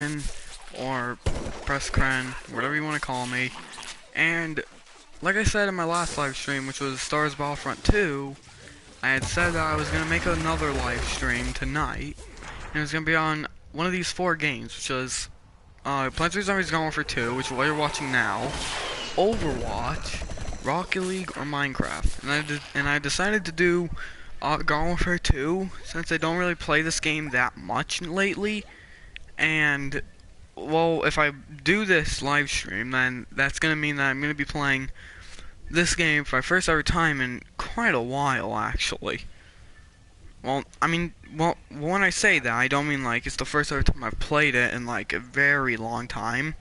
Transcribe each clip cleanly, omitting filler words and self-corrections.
or Press Cren, whatever you want to call me. And like I said in my last live stream, which was Stars Battlefront 2, I had said that I was going to make another live stream tonight, and it was going to be on one of these 4 games, which was Plants vs. Zombies Garden Warfare 2, which is what you're watching now, Overwatch, Rocket League, or Minecraft. And I decided to do Garden Warfare 2, since I don't really play this game that much lately. And, well, if I do this live stream, then that's going to mean that I'm going to be playing this game for my first ever time in quite a while, actually. Well, when I say that, I don't mean like it's the first ever time I've played it in like a very long time.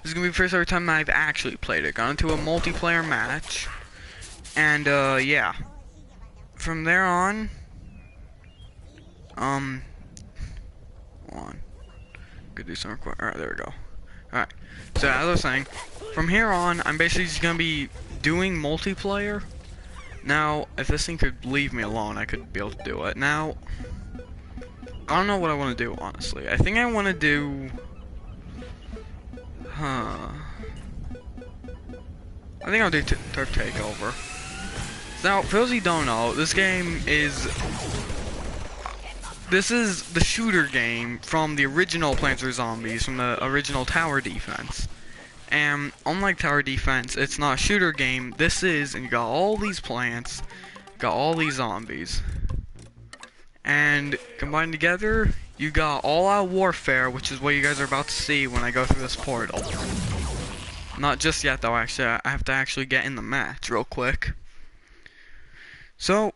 This is going to be the first ever time that I've actually played it. Got into a multiplayer match. And, yeah. From there on, hold on. Could do some record. Alright, there we go. Alright. So, as I was saying, from here on, I'm basically just gonna be doing multiplayer. Now, if this thing could leave me alone, I could be able to do it. Now, I don't know what I want to do, honestly. I think I want to do... I think I'll do Turf Takeover. Now, for those who don't know, this game is... This is the shooter game from the original Plants vs. Zombies, from the original Tower Defense. And unlike Tower Defense, it's not a shooter game. This is, and you got all these plants, got all these zombies. And combined together, you got all-out warfare, which is what you guys are about to see when I go through this portal. Not just yet, though, actually. I have to actually get in the match real quick. So,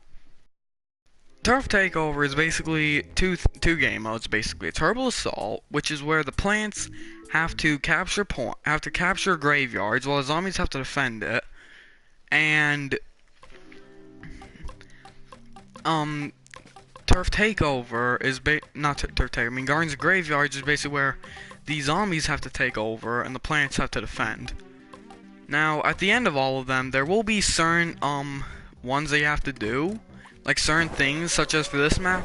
Turf Takeover is basically two game modes. Basically, it's Herbal Assault, which is where the plants have to capture graveyards, while the zombies have to defend it. And Turf Takeover is not Turf Takeover. I mean, Gardens of Graveyards is basically where the zombies have to take over and the plants have to defend. Now, at the end of all of them, there will be certain ones that you have to do. Like certain things, such as for this map.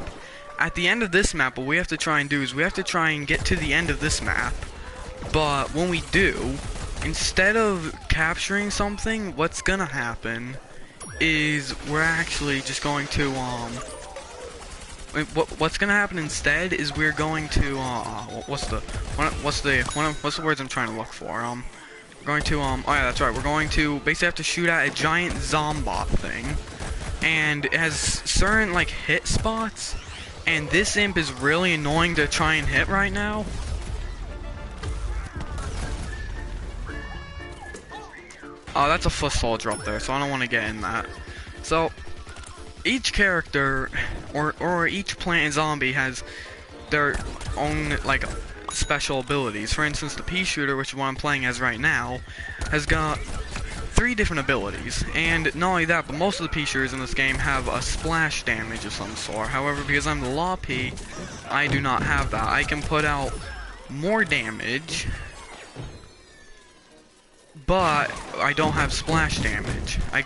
At the end of this map, what we have to try and do is we have to try and get to the end of this map. But when we do, instead of capturing something, what's gonna happen is we're actually just going to what's gonna happen instead is we're going to what's the words I'm trying to look for? We're going to oh yeah, that's right. We're going to basically have to shoot at a giant zombot thing. And it has certain like hit spots, and this imp is really annoying to try and hit right now. Oh, that's a foot soldier up there, so I don't want to get in that. So each character or each plant and zombie has their own like special abilities. For instance, the pea shooter, which is what I'm playing as right now, has got 3 different abilities, and not only that, but most of the pea shooters in this game have a splash damage of some sort. However, because I'm the law pea, I do not have that. I can put out more damage, but I don't have splash damage. I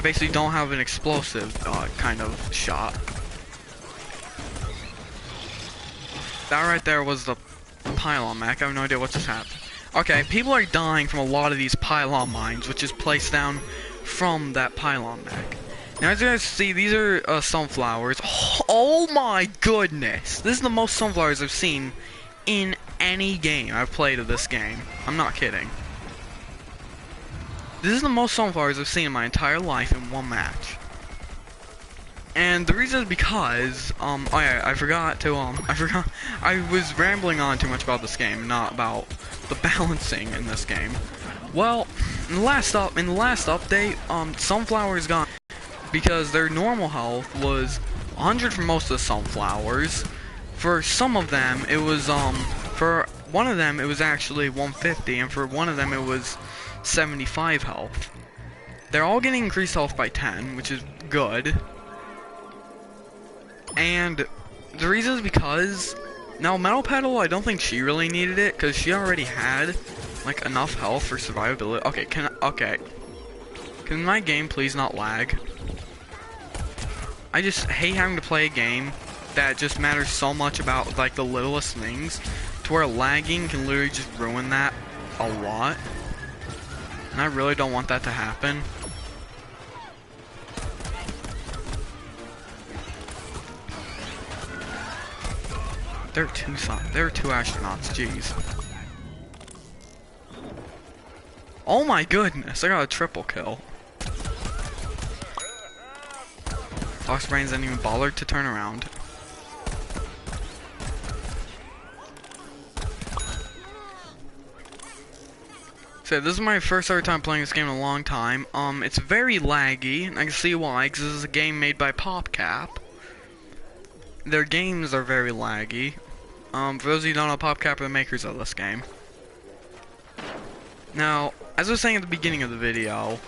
basically don't have an explosive kind of shot. That right there was the pylon mech. I have no idea what just happened. Okay, people are dying from a lot of these pylon mines, which is placed down from that pylon mech. Now, as you guys see, these are sunflowers. Oh my goodness! This is the most sunflowers I've seen in any game I've played of this game. I'm not kidding. This is the most sunflowers I've seen in my entire life in one match. And the reason is because, oh yeah, I was rambling on too much about this game, not about the balancing in this game. Well, in the last update, sunflowers got, because their normal health was 100 for most of the sunflowers. For some of them, it was, for one of them, it was actually 150, and for one of them, it was 75 health. They're all getting increased health by 10, which is good. And the reason is because now Metal Petal, I don't think she really needed it because she already had like enough health for survivability. Okay, can my game please not lag? I just hate having to play a game that just matters so much about like the littlest things to where lagging can literally just ruin that a lot. And I really don't want that to happen. There are two astronauts, jeez. Oh my goodness, I got a triple kill. Foxbrains didn't even bother to turn around. So this is my first ever time playing this game in a long time. It's very laggy, and I can see why, because this is a game made by PopCap. Their games are very laggy. For those of you who don't know, PopCap are the makers of this game. Now, as I was saying at the beginning of the video,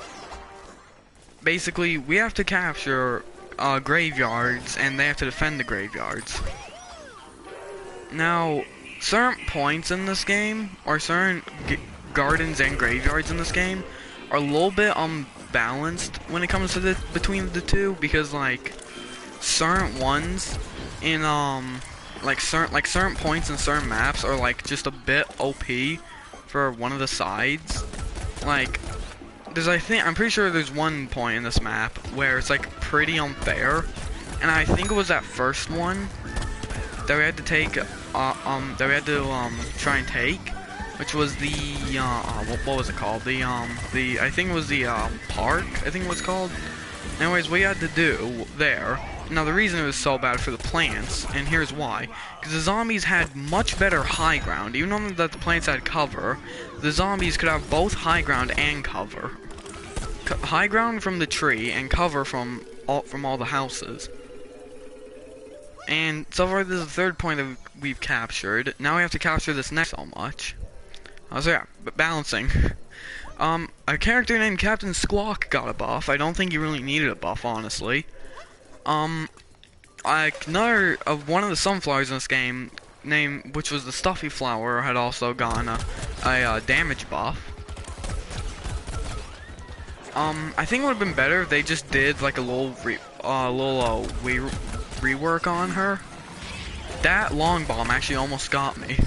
basically, we have to capture graveyards, and they have to defend the graveyards. Now, certain points in this game, or certain gardens and graveyards in this game, are a little bit unbalanced when it comes to between the two, because like certain ones in like certain points in certain maps are like just a bit OP for one of the sides. Like I'm pretty sure there's one point in this map where it's like pretty unfair, and I think it was that first one that we had to take try and take, which was the what was it called? I think it was the park, I think it was called. Anyways, what you had to do there. Now the reason it was so bad for the plants, and here's why, because the zombies had much better high ground. Even though that the plants had cover, the zombies could have both high ground and cover. High ground from the tree and cover from all the houses. And so far this is the third point that we've captured. Now we have to capture this next so much. So yeah, but balancing. A character named Captain Squawk got a buff. I don't think he really needed a buff, honestly. Like one of the sunflowers in this game, which was the Stuffy Flower, had also gotten a damage buff. I think it would have been better if they just did like a little rework on her. That long bomb actually almost got me.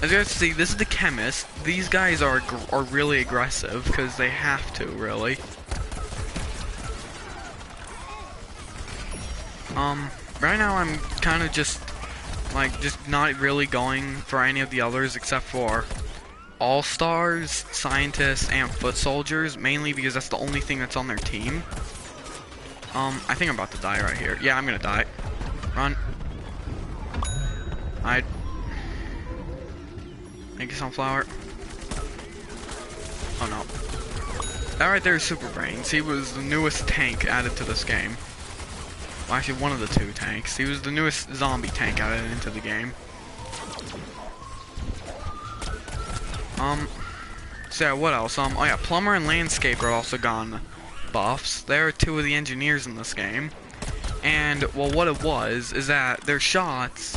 As you guys see, this is the chemist. These guys are really aggressive because they have to, really. Right now I'm kind of just not really going for any of the others except for all-stars, scientists, and foot soldiers, mainly because that's the only thing that's on their team. I think I'm about to die right here. Yeah, I'm gonna die. Run. Thank you, Sunflower. Oh no. That right there is Super Brains. He was the newest tank added to this game. Well, actually, one of the two tanks. He was the newest zombie tank added into the game. So yeah, what else? Oh yeah, Plumber and Landscaper also gotten buffs. They're two of the engineers in this game. And, well, what it was is that their shots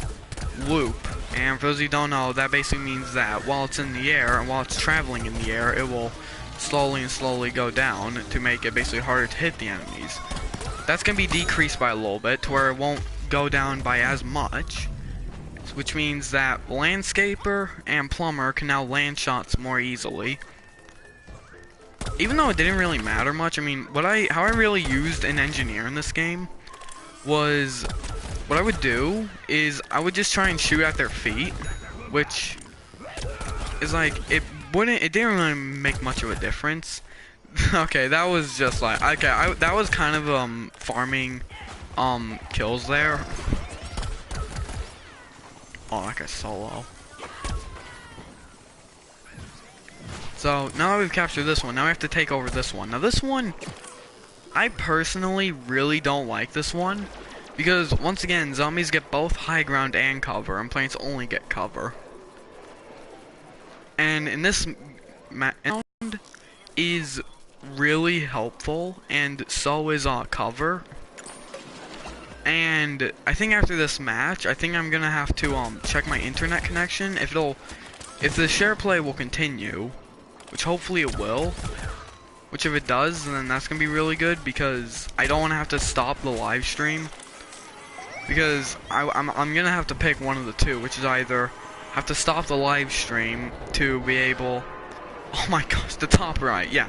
loop. And for those who don't know, that basically means that while it's in the air and while it's traveling in the air, it will slowly go down to make it basically harder to hit the enemies. That's going to be decreased by a little bit to where it won't go down by as much, which means that Landscaper and Plumber can now land shots more easily. Even though it didn't really matter much, I mean, how I really used an engineer in this game was, what I would do is I would just try and shoot at their feet, which is like, it didn't really make much of a difference. Okay, that was just like, okay, that was kind of farming kills there. Oh, that guy's so low. So now that we've captured this one, now we have to take over this one. Now this one, I personally really don't like this one, because once again, zombies get both high ground and cover, and plants only get cover. And in this round is really helpful, and so is cover. And I think after this match, I think I'm gonna have to check my internet connection if the share play will continue, which hopefully it will. Which if it does, then that's gonna be really good, because I don't want to have to stop the live stream, because I'm gonna have to pick one of the two, which is either have to stop the live stream to be able... Oh my gosh, the top right, yeah.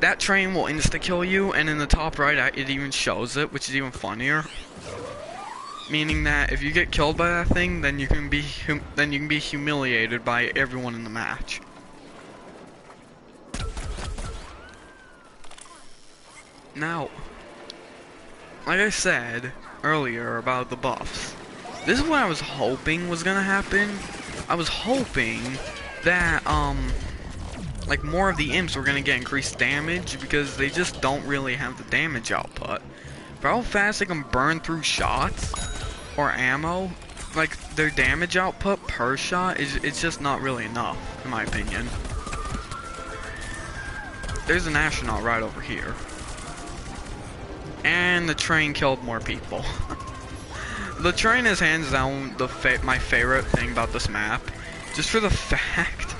That train will insta-kill you, and in the top right, it even shows it, which is even funnier. Meaning that if you get killed by that thing, then you can be humiliated by everyone in the match. Now, like I said earlier about the buffs, this is what I was hoping was gonna happen. I was hoping that, like, more of the imps were gonna get increased damage, because they just don't really have the damage output. For how fast they can burn through shots, or ammo, like, their damage output per shot, it's just not really enough, in my opinion. There's an astronaut right over here. And the train killed more people. The train is hands down my favorite thing about this map. Just for the fact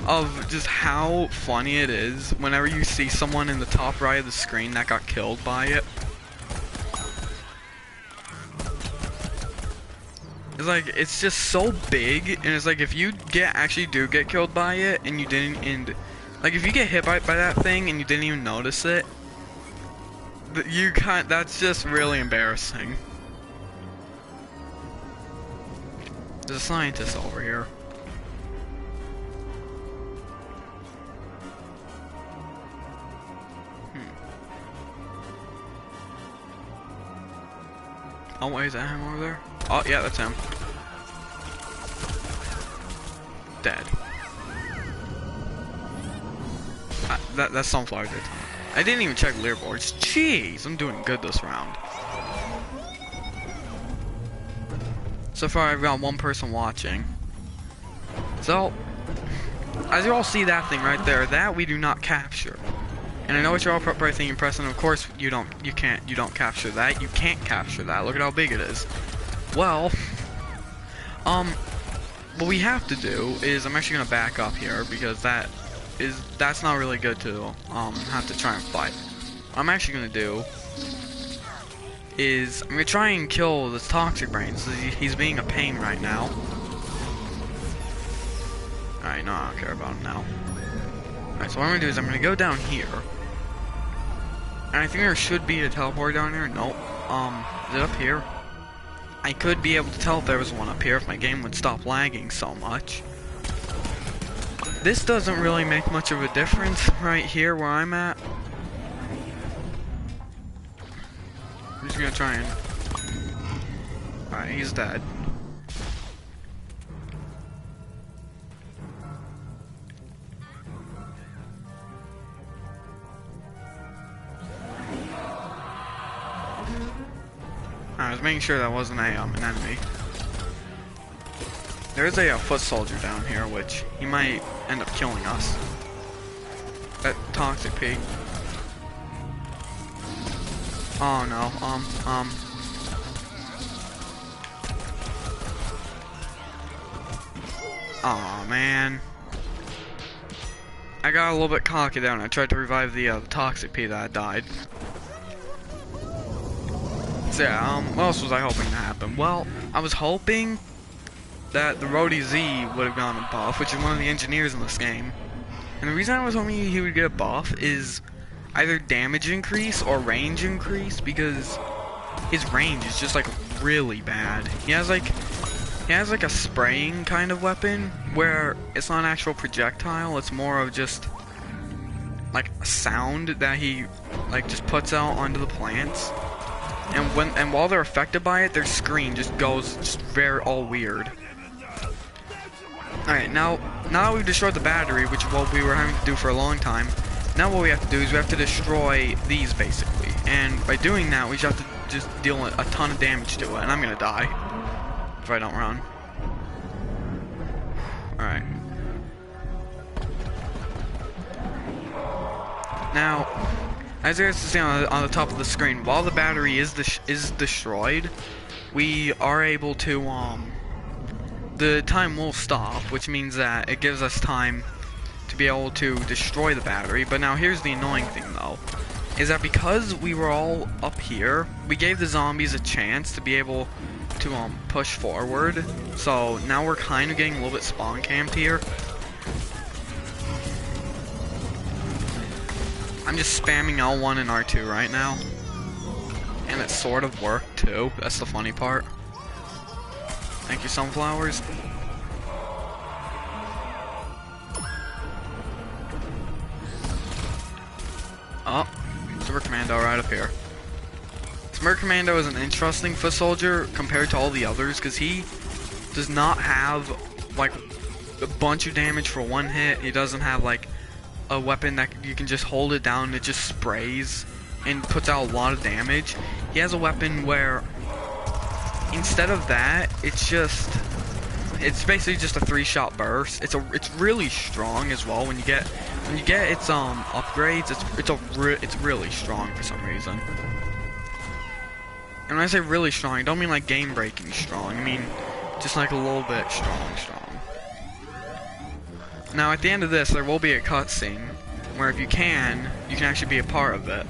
of just how funny it is whenever you see someone in the top right of the screen that got killed by it. It's like, it's just so big, and it's like, if you actually do get killed by it, and you didn't, and like, if you get hit by that thing and you didn't even notice it, that's just really embarrassing. There's a scientist over here. Oh wait, is that him over there? Oh yeah, that's him. Dead. That's sunflower dead. I didn't even check leaderboards. Jeez, I'm doing good this round. So far, I've got one person watching. So, as you all see that thing right there, that we do not capture. And I know what you're all probably thinking, Preston. Of course, you don't capture that. You can't capture that. Look at how big it is. Well, what we have to do is, I'm actually gonna back up here because that's not really good to have to try and fight. What I'm actually gonna do is I'm gonna try and kill this toxic brains. He's being a pain right now. Alright, no, I don't care about him now. Alright, so what I'm gonna do is I'm gonna go down here. And I think there should be a teleport down here. Nope. Is it up here? I could be able to tell if there was one up here if my game would stop lagging so much. This doesn't really make much of a difference right here where I'm at. I'm just gonna try and... Alright, he's dead. I was making sure that wasn't an enemy. There's a foot soldier down here, which he might end up killing us. That toxic pig. Oh no, Aw, man. I got a little bit cocky there and I tried to revive the toxic pig that had died. So yeah, what else was I hoping to happen? Well, I was hoping that the Roadie Z would have gotten a buff, which is one of the engineers in this game. And the reason I was hoping he would get a buff is either damage increase or range increase, because his range is just like really bad. He has like a spraying kind of weapon where it's not an actual projectile, it's more of just like a sound that he like just puts out onto the plants. And while they're affected by it, their screen just goes very all weird. Alright, now that we've destroyed the battery, which is what we were having to do for a long time, now what we have to do is we have to destroy these, basically. And by doing that, we just have to just deal a ton of damage to it, and I'm gonna die if I don't run. Alright. Now, as you guys can see on the top of the screen, while the battery is destroyed, we are able to, the time will stop, which means that it gives us time to be able to destroy the battery. But now here's the annoying thing though, is that because we were all up here, we gave the zombies a chance to be able push forward. So now we're kind of getting a little bit spawn camped here. I'm just spamming L1 and R2 right now. And it sort of worked too. That's the funny part. Thank you, sunflowers. Oh, Super Commando right up here. Super Commando is an interesting foot soldier compared to all the others because he does not have like a bunch of damage for one hit. He doesn't have like a weapon that you can just hold it down and it just sprays and puts out a lot of damage. He has a weapon where instead of that, it's basically just a 3-shot burst. It's really strong as well. When you get its upgrades, it's really strong for some reason. And when I say really strong, I don't mean like game breaking strong. I mean just like a little bit strong. Now at the end of this, there will be a cutscene where if you can actually be a part of it.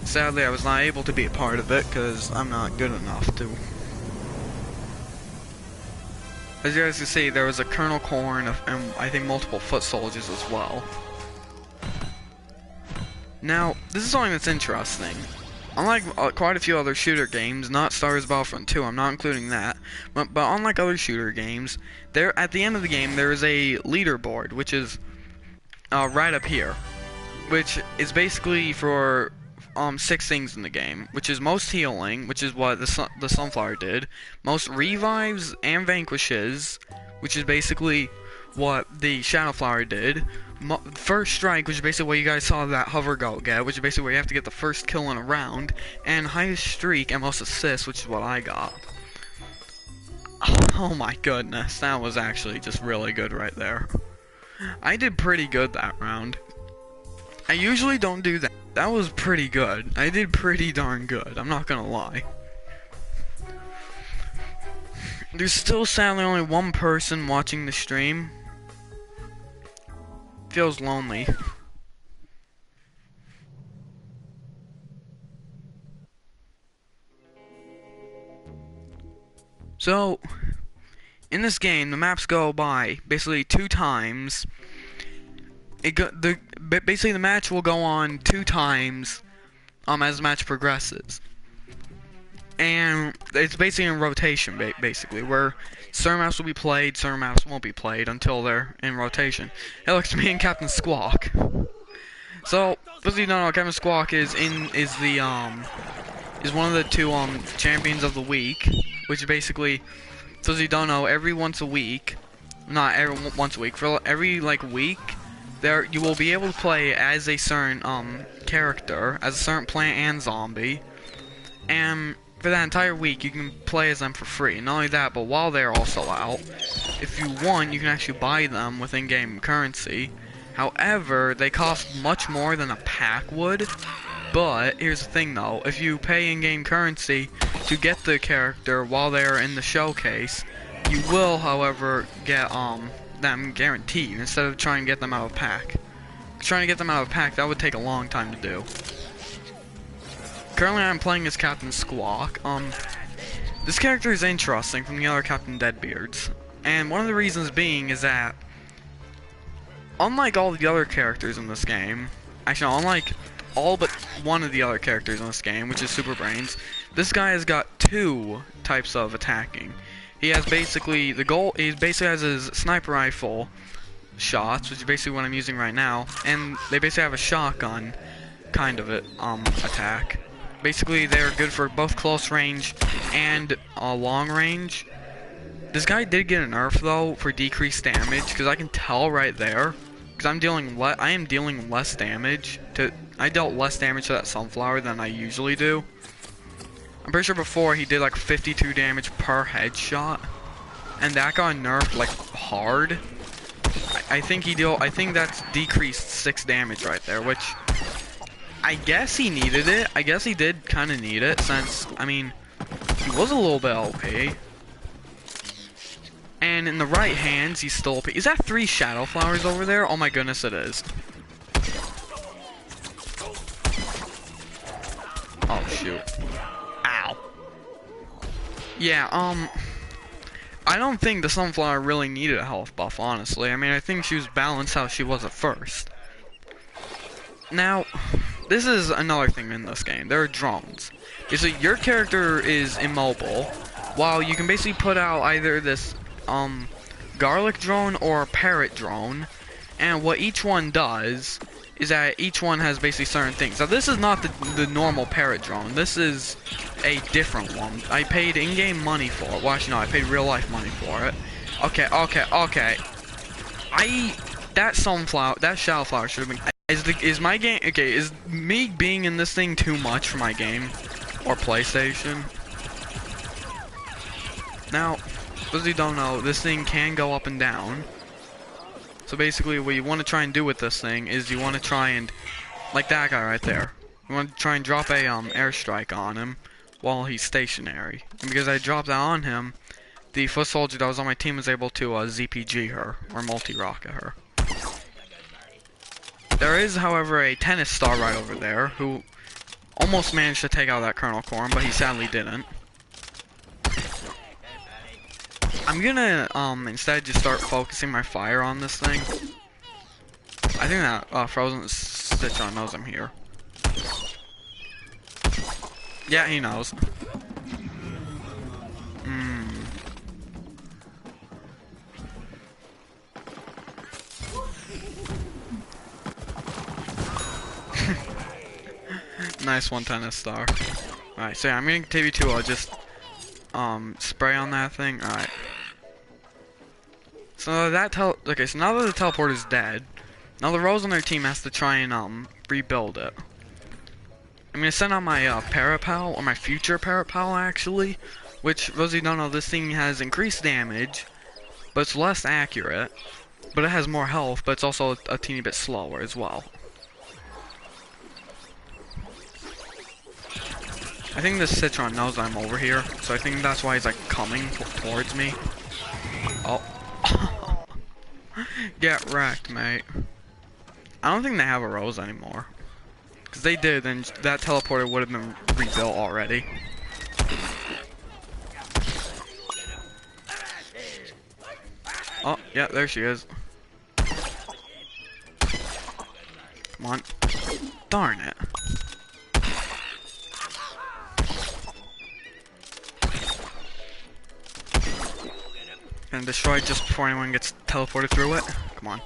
Sadly, I was not able to be a part of it because I'm not good enough to. As you guys can see, there was a Colonel Corn and I think multiple foot soldiers as well. Now, this is something that's interesting. Unlike quite a few other shooter games, not Star Wars Battlefront 2, I'm not including that, but unlike other shooter games, at the end of the game there is a leaderboard, which is right up here, which is basically for 6 things in the game, which is most healing, which is what the Sunflower did, most revives and vanquishes, which is basically what the Shadowflower did, first strike, which is basically what you guys saw that hover goat get, which is basically where you have to get the first kill in a round, and highest streak and most assists, which is what I got. Oh my goodness, that was actually just really good right there. I did pretty good that round. I usually don't do that. That was pretty good. I did pretty darn good, I'm not gonna lie. There's still sadly only one person watching the stream. Feels lonely. So, in this game, the maps go by basically 2 times. Basically the match will go on 2 times as the match progresses. And it's basically in rotation, basically, where certain maps will be played, certain maps won't be played until they're in rotation. Hey, look, it's me and Captain Squawk. So, for those of you who don't know, Captain Squawk is one of the 2 champions of the week, which is basically, for those of you who don't know, every once a week, not every once a week, for every like week, you will be able to play as a certain character, as a certain plant and zombie, and for that entire week, you can play as them for free. Not only that, but while they're also out, if you want, you can actually buy them with in-game currency. However, they cost much more than a pack would. But, here's the thing though, if you pay in-game currency to get the character while they're in the showcase, you will, however, get them guaranteed, instead of trying to get them out of a pack. Trying to get them out of a pack, that would take a long time to do. Currently I'm playing as Captain Squawk. This character is interesting from the other Captain Deadbeards. And one of the reasons being is that, unlike all the other characters in this game, actually unlike all but one of the other characters in this game, which is Super Brains, this guy has got 2 types of attacking. He has basically, he basically has his sniper rifle shots, which is basically what I'm using right now, and they basically have a shotgun kind of attack. Basically, they're good for both close range and long range. This guy did get a nerf though for decreased damage, because I can tell right there, because I am dealing less damage to. I dealt less damage to that Sunflower than I usually do. I'm pretty sure before he did like 52 damage per headshot, and that got nerfed like hard. I think that's decreased 6 damage right there, which I guess he needed it. I guess he did kind of need it, since, I mean, he was a little bit OP. And in the right hands, he's still OP. Is that 3 Shadow Flowers over there? Oh my goodness, it is. Oh shoot. Ow. Yeah, I don't think the Sunflower really needed a health buff, honestly. I mean, I think she was balanced how she was at first. Now, this is another thing in this game. There are drones. Is that your character is immobile, while you can basically put out either this, garlic drone or a parrot drone, and what each one does is that each one has basically certain things. Now, this is not the normal parrot drone. This is a different one. I paid in-game money for it. Well, actually, no, I paid real-life money for it. Okay. That sunflower, that shellflower should have been... Is my game... Okay, is me being in this thing too much for my game? Or PlayStation? Now, those of you who don't know, this thing can go up and down. So basically, what you want to try and do with this thing is you want to try and... Like that guy right there. You want to try and drop a, airstrike on him while he's stationary. And because I dropped that on him, the foot soldier that was on my team was able to, ZPG her, or multi-rocket her. There is, however, a tennis star right over there, who almost managed to take out that Colonel Corn, but he sadly didn't. I'm gonna, instead just start focusing my fire on this thing. I think that, Frozen Citron knows I'm here. Yeah, he knows. Nice one, tennis star. Alright, so yeah, I'm gonna continue to, just, spray on that thing. Alright. So that okay, so now that the teleport is dead, now the Rose on their team has to try and, rebuild it. I'm gonna send out my, Parapal, or my future Parapal, actually, which, for those of you who don't know, this thing has increased damage, but it's less accurate, but it has more health, but it's also a teeny bit slower as well. I think this Citron knows I'm over here, so I think that's why he's, like, coming towards me. Oh. Get wrecked, mate. I don't think they have a Rose anymore. Because they did, then that teleporter would have been rebuilt already. Oh, yeah, there she is. Come on. Darn it. And destroy it just before anyone gets teleported through it. Come on.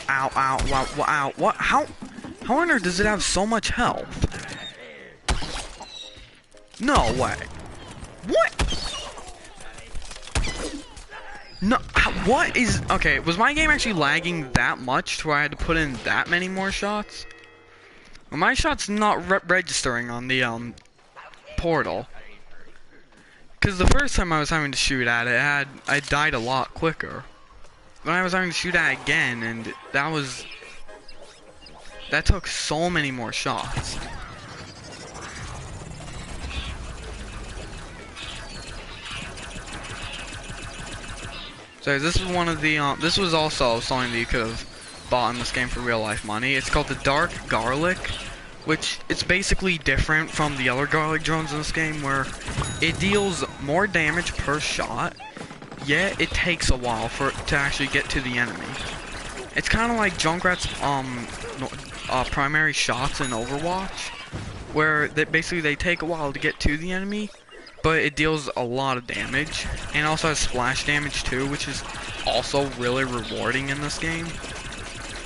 Ow, ow, wow, wow, what? How on earth does it have so much health? No way. What? No, what is... Okay, was my game actually lagging that much to where I had to put in that many more shots? Well, my shot's not registering on the, portal. Because the first time I was having to shoot at it, I died a lot quicker. When I was having to shoot at it again, and that took so many more shots. So this is one of the, this was also something that you could have bought in this game for real life money. It's called the Dark Garlic, which it's basically different from the other garlic drones in this game, where it deals more damage per shot, yet it takes a while for it to actually get to the enemy. It's kind of like Junkrat's primary shots in Overwatch, where basically they take a while to get to the enemy, but it deals a lot of damage, and also has splash damage too, which is also really rewarding in this game.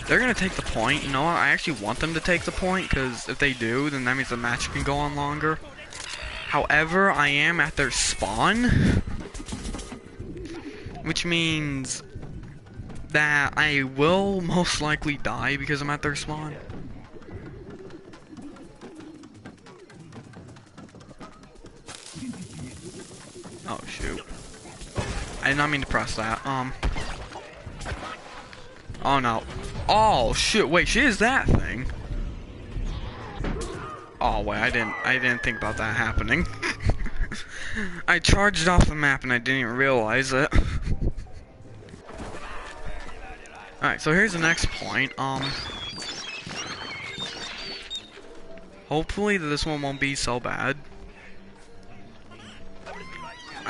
They're gonna take the point. You know what? I actually want them to take the point, because if they do, then that means the match can go on longer. However, I am at their spawn, which means that I will most likely die because I'm at their spawn. Oh shoot. I did not mean to press that. Oh no. Oh shoot, wait, she is that thing. Oh wait, I didn't think about that happening. I charged off the map and I didn't even realize it. Alright, so here's the next point. Hopefully this one won't be so bad.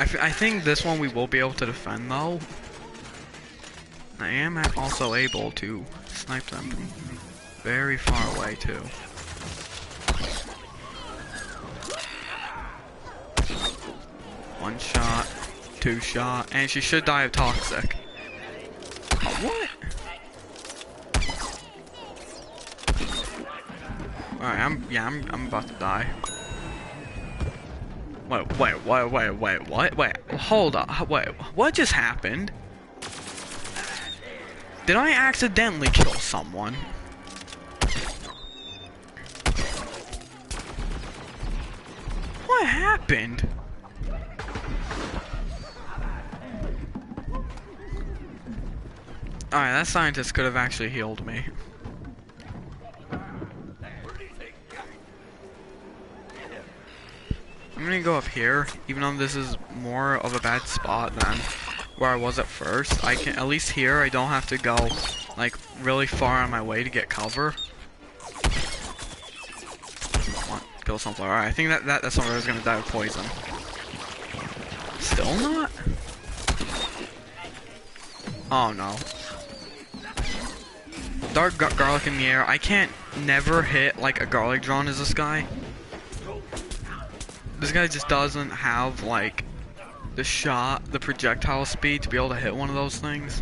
I think this one we will be able to defend though. I am also able to snipe them from very far away too. One shot, two shot, and she should die of toxic. Oh, what? Alright, I'm about to die. Wait, hold up, wait, what just happened? Did I accidentally kill someone? What happened? Alright, that scientist could have actually healed me. I'm gonna go up here, even though this is more of a bad spot than where I was at first. I can, at least here, I don't have to go, like, really far on my way to get cover. Come on, kill sunflower. Alright, I think that sunflower is gonna die of poison. Still not? Oh no. Dark garlic in the air. I can't never hit, like, a garlic drone as this guy. This guy just doesn't have, like, the projectile speed to be able to hit one of those things.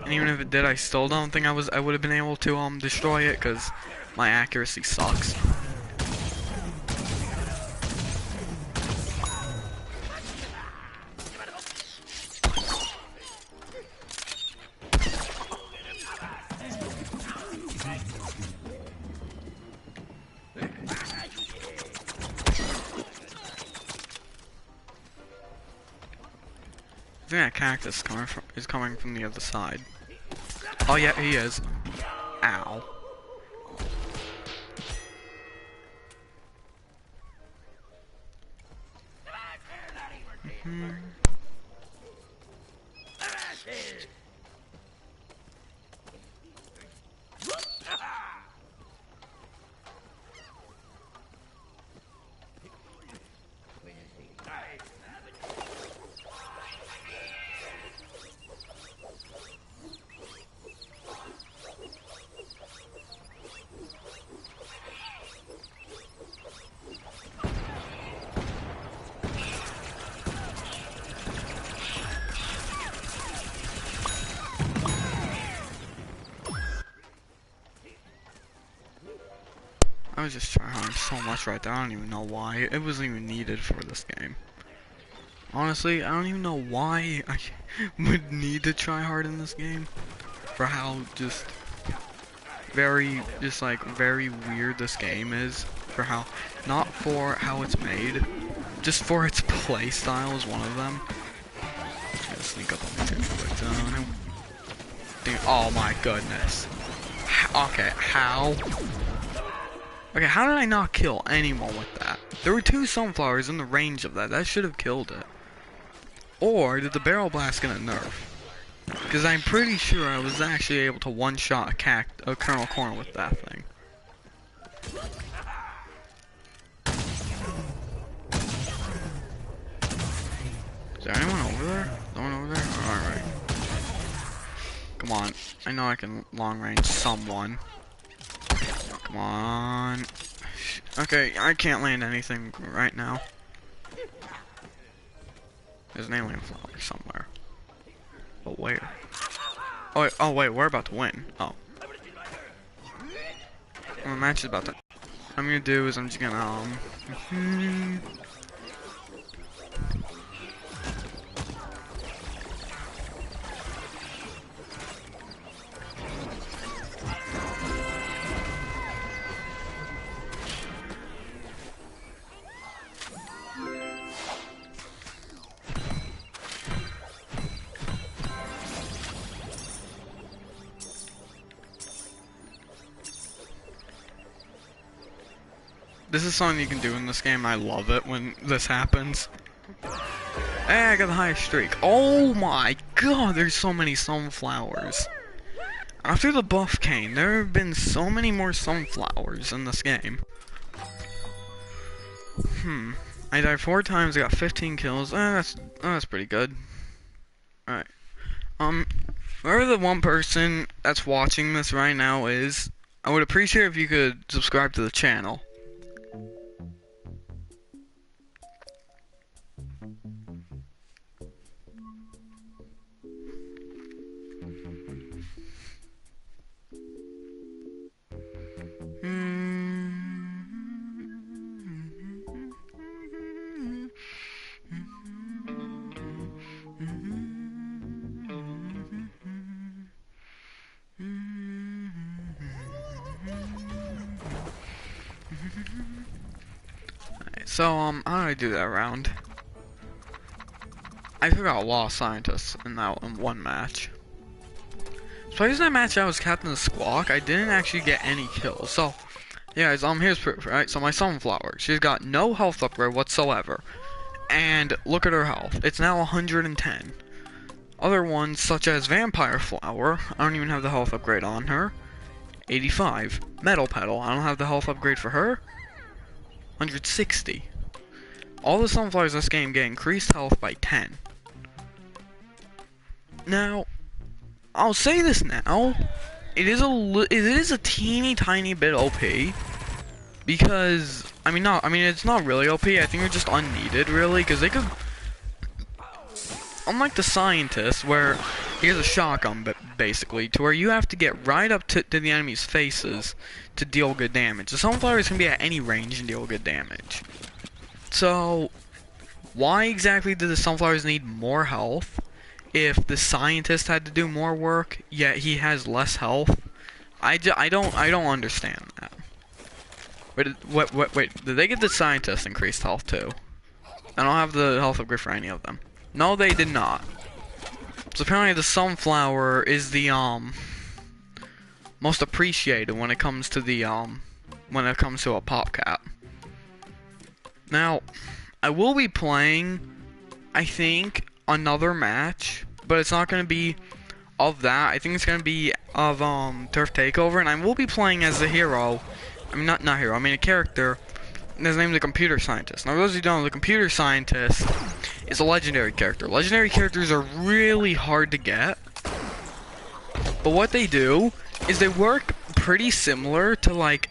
And even if it did, I still don't think I would have been able to destroy it because my accuracy sucks. I think that cactus is coming from the other side. Oh yeah, he is. Ow. I was just trying so much right there, I don't even know why. It wasn't even needed for this game. Honestly, I don't even know why I would need to try hard in this game. For how just very weird this game is. For how, not for how it's made, just for its play style is one of them. I'm gonna sneak up on the table. Oh my goodness. Okay, how? Okay, how did I not kill anyone with that? There were two sunflowers in the range of that. That should have killed it. Or did the barrel blast get a nerf? Because I'm pretty sure I was actually able to one-shot a kernel corn with that thing. Is there anyone over there? No one over there? Alright. Come on. I know I can long range someone. Come on. Okay, I can't land anything right now. There's an alien flower somewhere. But where? Oh wait, we're about to win. Oh. Well, the match is about to... What I'm gonna do is I'm just gonna, This is something you can do in this game. I love it when this happens. Hey, I got the highest streak. Oh my god, there's so many sunflowers. After the buff came, there have been so many more sunflowers in this game. I died 4 times, I got 15 kills. That's pretty good. Alright. Whoever the one person that's watching this right now is, I would appreciate if you could subscribe to the channel. So, how did I do that round? I took out a lot of scientists in that one match. So in that match I was Captain of Squawk, I didn't actually get any kills. So, yeah guys, here's proof, right? So my Sunflower, she's got no health upgrade whatsoever. And look at her health, it's now 110. Other ones, such as Vampire Flower, I don't even have the health upgrade on her. 85. Metal Petal, I don't have the health upgrade for her. 160. All the Sunflowers in this game get increased health by 10. Now, I'll say this now, it is a teeny tiny bit OP, because, it's not really OP, I think they're just unneeded, really, because they could, unlike the Scientist, where he has a shotgun, basically, to where you have to get right up to the enemy's faces to deal good damage. The Sunflowers can be at any range and deal good damage. So, why exactly do the Sunflowers need more health if the Scientist had to do more work, yet he has less health? I don't understand that. Wait, did they get the Scientist increased health too? I don't have the health upgrade for any of them. No, they did not. So apparently the Sunflower is the, most appreciated when it comes to the, when it comes to a pop cap. Now, I will be playing, I think, another match, but it's not going to be of that. I think it's going to be of Turf Takeover, and I will be playing as a hero. I mean, not hero. I mean a character. And his name's the Computer Scientist. Now, those of you who don't know, the Computer Scientist is a legendary character. Legendary characters are really hard to get, but what they do is they work pretty similar to like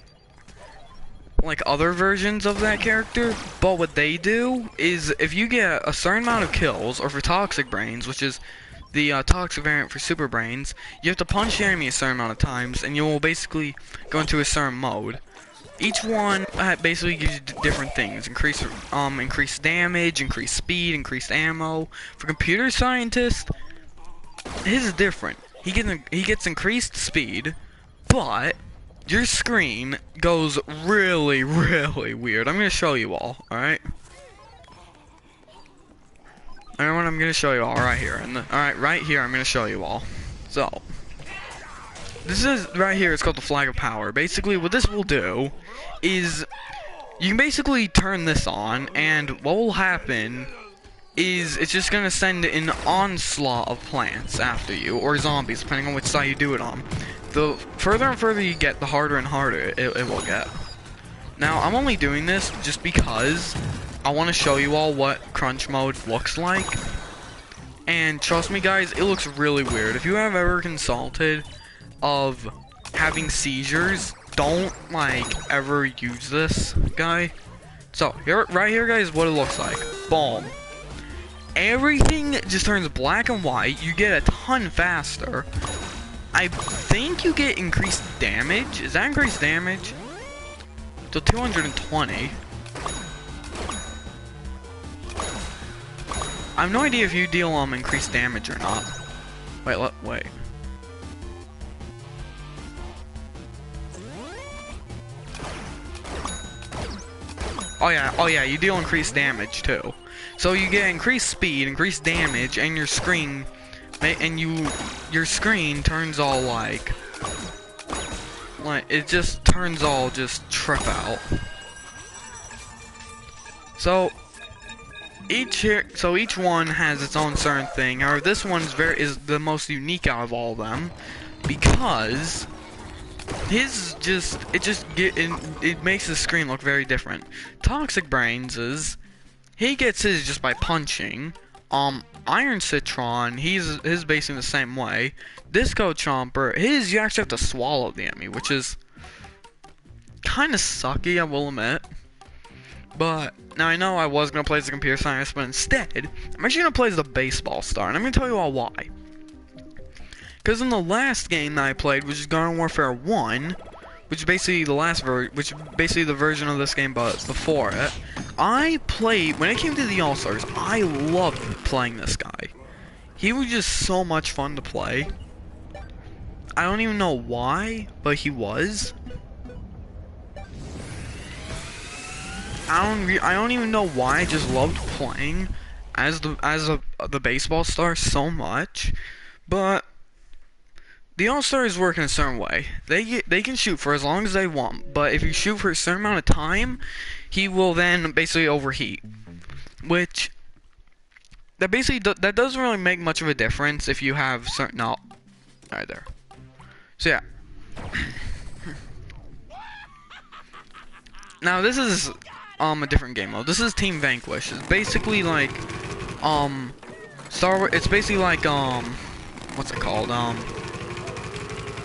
other versions of that character, but what they do is if you get a certain amount of kills, or for Toxic Brains, which is the toxic variant for Super Brains, you have to punch the enemy a certain amount of times, and you will basically go into a certain mode. Each one basically gives you different things: increased damage, increased speed, increased ammo. For Computer Scientist, his is different. He gets increased speed, but your screen goes really, really weird. I'm gonna show you all. Alright? Everyone, I'm gonna show you all right here. Alright, right here, I'm gonna show you all. So, this is, right here, it's called the Flag of Power. Basically, what this will do is, you can basically turn this on, and what will happen is, it's just gonna send an onslaught of plants after you, or zombies, depending on which side you do it on. The further and further you get, the harder and harder it will get. Now, I'm only doing this just because I want to show you all what crunch mode looks like. And trust me guys, it looks really weird. If you have ever consulted of having seizures, don't ever use this guy. So right here guys, what it looks like. Boom. Everything just turns black and white. You get a ton faster. I think you get increased damage. Is that increased damage? So 220. I have no idea if you deal increased damage or not. Wait. Oh yeah, you deal increased damage too. So you get increased speed, increased damage, and your screen your screen turns all like it just turns all just trip out. So each one has its own certain thing. However, this one is the most unique out of all of them because it makes the screen look very different. Toxic Brains is he gets his just by punching. Iron Citron, his basically the same way. Disco Chomper, his you actually have to swallow the enemy, which is kind of sucky, I will admit. But now I know I was gonna play as a computer scientist, but instead I'm actually gonna play as the baseball star, and I'm gonna tell you all why. Because in the last game that I played, which is Garden Warfare 1, which is basically the version of this game but before it, I played, when it came to the All-Stars, I loved playing this guy. He was just so much fun to play. I don't even know why, but he was. I don't even know why. I just loved playing as the baseball star so much. But the All-Stars work in a certain way. They can shoot for as long as they want, but if you shoot for a certain amount of time, he will then basically overheat. Which that doesn't really make much of a difference if you have certain right there. So yeah. Now this is a different game mode. This is Team Vanquish. It's basically like it's basically like what's it called?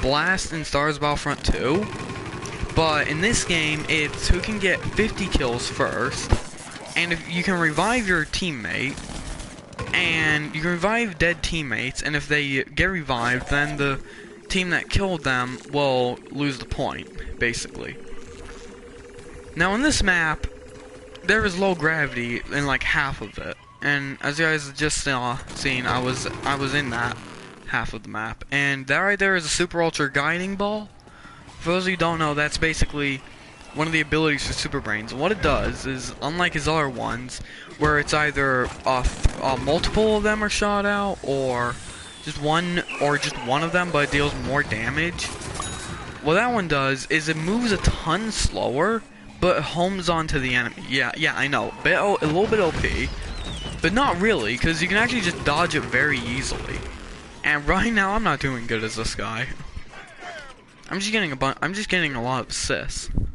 Blast in Star Wars Battlefront 2. But in this game, it's who can get 50 kills first, and if you can revive your teammate, and you can revive dead teammates, and if they get revived, then the team that killed them will lose the point, basically. Now in this map, there is low gravity in like half of it, and as you guys just seen, I was in that half of the map, and that right there is a Super Ultra Guiding Ball. For those of you who don't know, that's basically one of the abilities for Super Brains. And what it does is, unlike his other ones, where it's either multiple of them are shot out, or just one of them, but it deals more damage. What that one does is it moves a ton slower, but it homes onto the enemy. Yeah, I know, a little bit OP, but not really, because you can actually just dodge it very easily. And right now, I'm not doing good as this guy. I'm just getting a lot of assists. I'm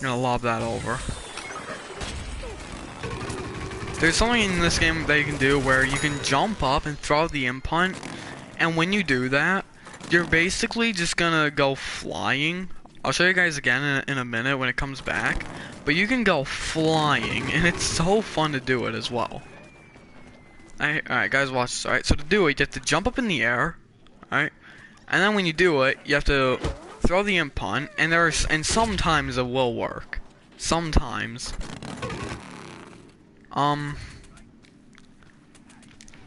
gonna lob that over. There's something in this game that you can do where you can jump up and throw the impunt, and when you do that, you're basically just gonna go flying. I'll show you guys again in a minute when it comes back. But you can go flying, and it's so fun to do it as well. Alright guys, watch this. Alright, so to do it, you have to jump up in the air. Alright? And then when you do it, you have to throw the impunt, and sometimes it will work. Sometimes.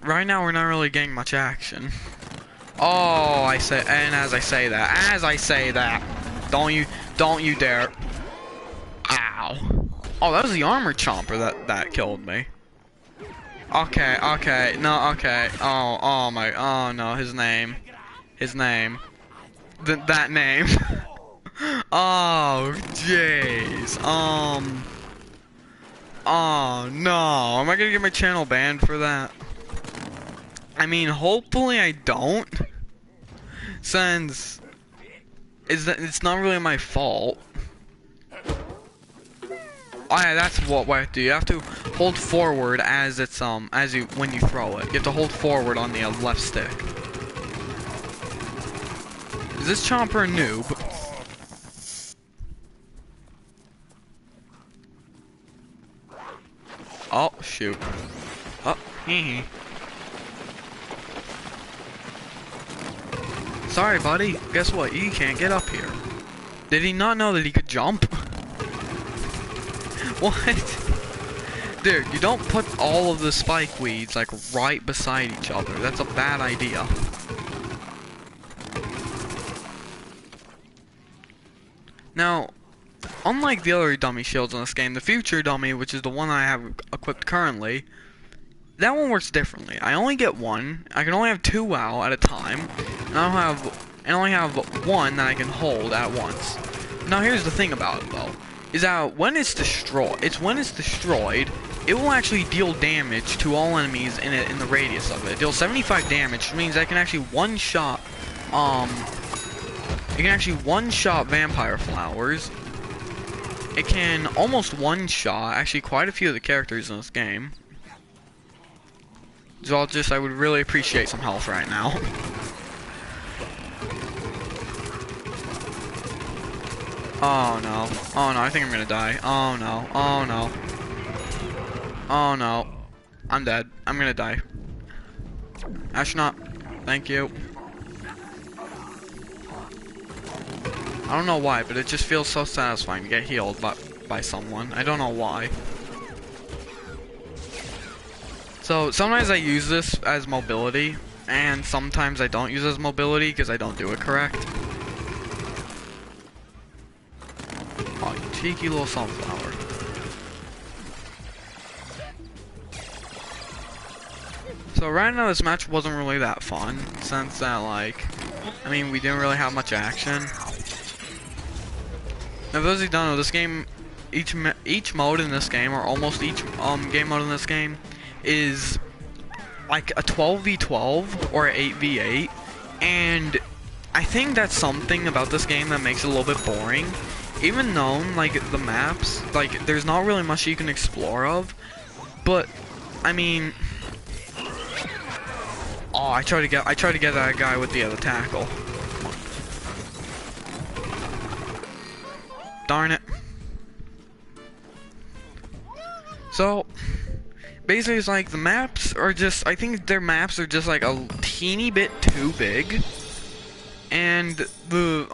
Right now we're not really getting much action. Oh, as I say that, don't you dare. Ow. Oh, that was the armor chomper that killed me. Okay. Oh no, his name. That name. Oh, jeez. Oh no, am I gonna get my channel banned for that? I mean, hopefully I don't, since it's not really my fault. Oh yeah, that's what I have to do. You have to hold forward as it's when you throw it. You have to hold forward on the left stick. Is this chomper a noob? Oh shoot. Oh, hee. Sorry, buddy. Guess what? You can't get up here. Did he not know that he could jump? What? Dude, you don't put all of the spike weeds like right beside each other. That's a bad idea. Now, unlike the other dummy shields in this game, the future dummy, which is the one I have equipped currently, that one works differently. I only get one. I can only have 2 out at a time, and I only have one that I can hold at once. Now here's the thing about it though, is that when it's destroyed, it will actually deal damage to all enemies in the radius of it. It deals 75 damage, which means I can actually one-shot It can actually one-shot vampire flowers. It can almost one-shot actually quite a few of the characters in this game. So I would really appreciate some health right now. Oh no. Oh no, I think I'm gonna die. Oh no. Oh no. Oh no. I'm dead. I'm gonna die. Astronaut, thank you. I don't know why, but it just feels so satisfying to get healed by someone. I don't know why. So sometimes I use this as mobility, and sometimes I don't use it as mobility because I don't do it correct. Oh, you cheeky little sunflower. So right now this match wasn't really that fun, since that I mean, we didn't really have much action. Now, for those who don't know, this game, each mode in this game, or almost each game mode in this game, is like a 12v12 or 8v8, and I think that's something about this game that makes it a little bit boring. Even though, like, the maps, like, there's not really much you can explore of, but I mean, oh, I tried to get that guy with the other tackle. Darn it. So, basically it's like the maps are just, I think their maps are just like a teeny bit too big. And the,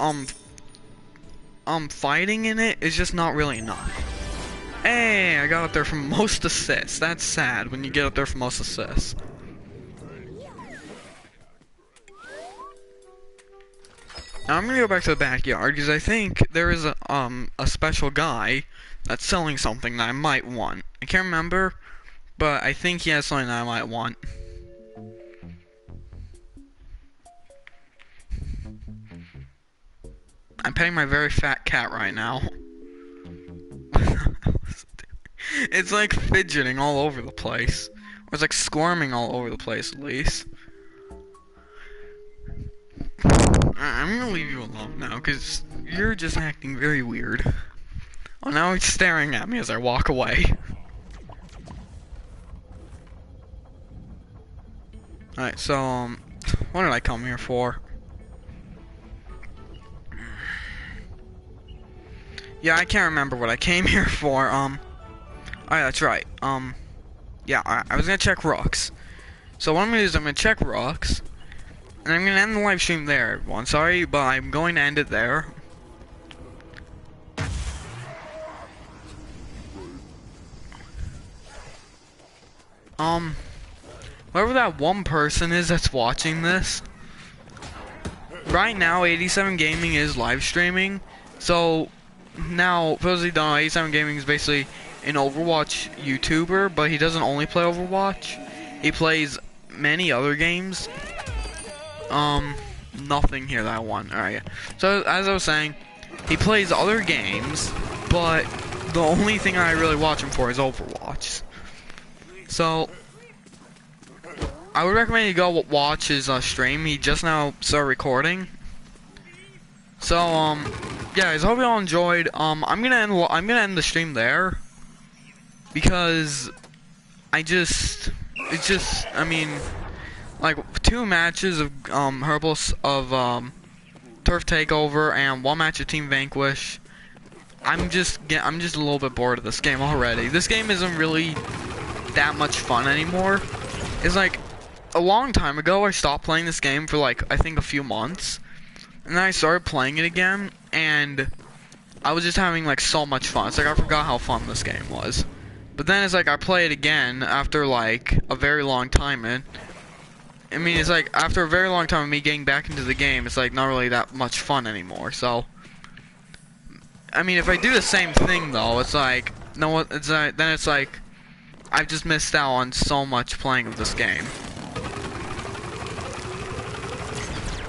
fighting in it is just not really enough. Hey, I got up there for most assists. That's sad when you get up there for most assists. Now I'm gonna go back to the backyard because I think there is a special guy that's selling something that I might want. I can't remember, but I think he has something that I might want. I'm petting my very fat cat right now. It's like fidgeting all over the place. Or it's like squirming all over the place, at least. I'm gonna leave you alone now, because you're just acting very weird. Oh, now he's staring at me as I walk away. Alright, so, what did I come here for? Yeah, I can't remember what I came here for, alright, that's right, yeah, I was gonna check rooks. So what I'm gonna do is I'm gonna check rooks, and I'm gonna end the live stream there, everyone. Sorry, but I'm going to end it there. Whoever that one person is that's watching this, right now 87 Gaming is live streaming. So now, for those who don't know, 87 Gaming is basically an Overwatch YouTuber, but he doesn't only play Overwatch. He plays many other games. Nothing here that I want. Alright, so as I was saying, he plays other games, but the only thing I really watch him for is Overwatch. So I would recommend you go watch his stream. He just now started recording. So yeah, guys, I hope you all enjoyed. I'm gonna end the stream there because I mean, like 2 matches of Turf Takeover and 1 match of Team Vanquish. I'm just a little bit bored of this game already. This game isn't really that much fun anymore. It's like a long time ago I stopped playing this game for like I think a few months, and then I started playing it again, and I was just having like so much fun. It's like I forgot how fun this game was. But then it's like I play it again after like a very long time, and I mean, it's like after a very long time of me getting back into the game, it's like not really that much fun anymore. So, I mean, if I do the same thing though, it's like, no, it's like, then it's like I've just missed out on so much playing of this game.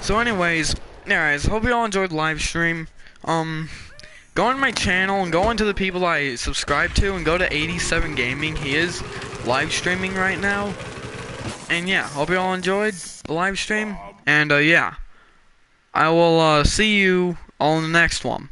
So, anyways, yeah, guys, hope you all enjoyed the live stream. Go on my channel and go into the people I subscribe to and go to 87 Gaming. He is live streaming right now. And yeah, hope you all enjoyed the live stream. And yeah. I will see you all in the next one.